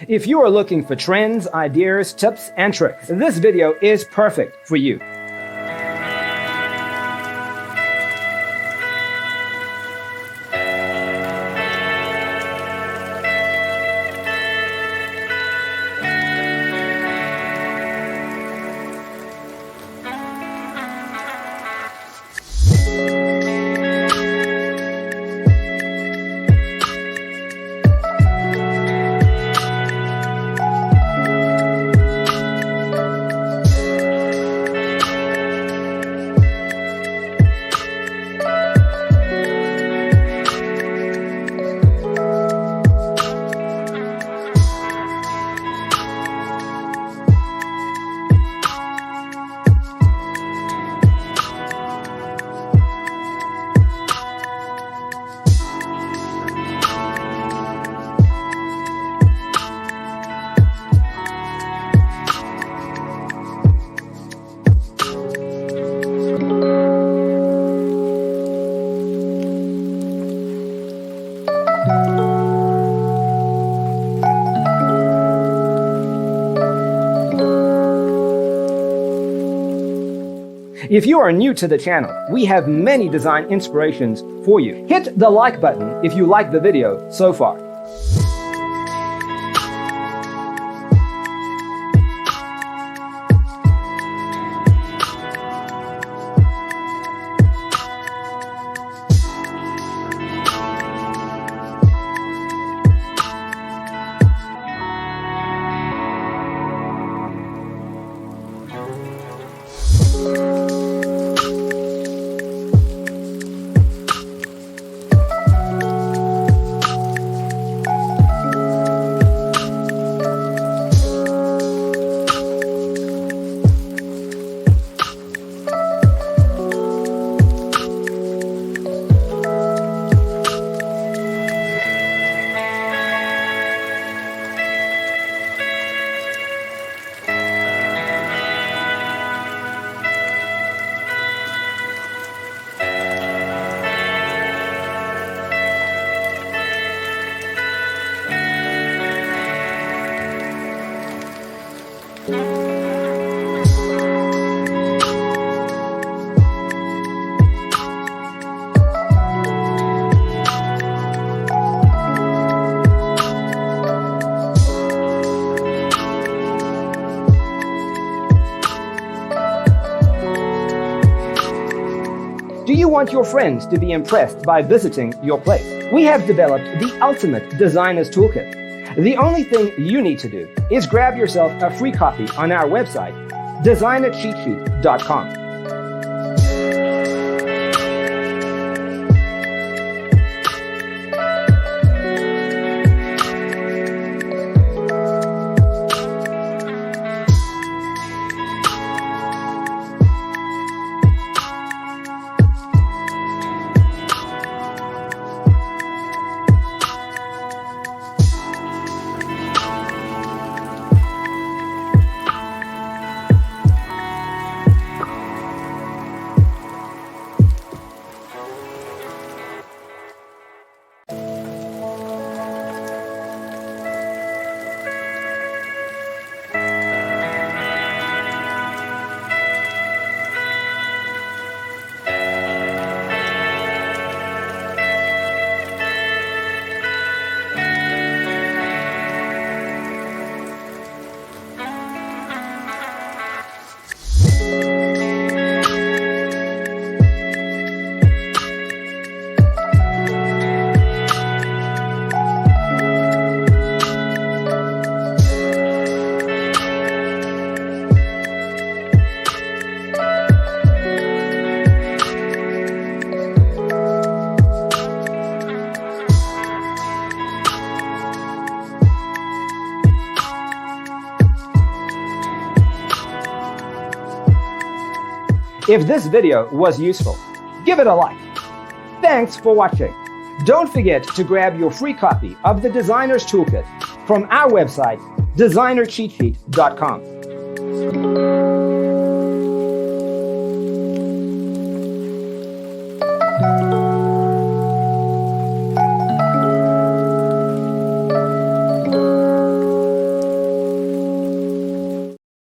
If you are looking for trends, ideas, tips, and tricks, this video is perfect for you. If you are new to the channel, we have many design inspirations for you. Hit the like button if you like the video so far. Do you want your friends to be impressed by visiting your place? We have developed the ultimate designer's toolkit. The only thing you need to do is grab yourself a free copy on our website, designercheatsheet.com. If this video was useful, give it a like. Thanks for watching. Don't forget to grab your free copy of the Designer's Toolkit from our website, designercheatsheet.com.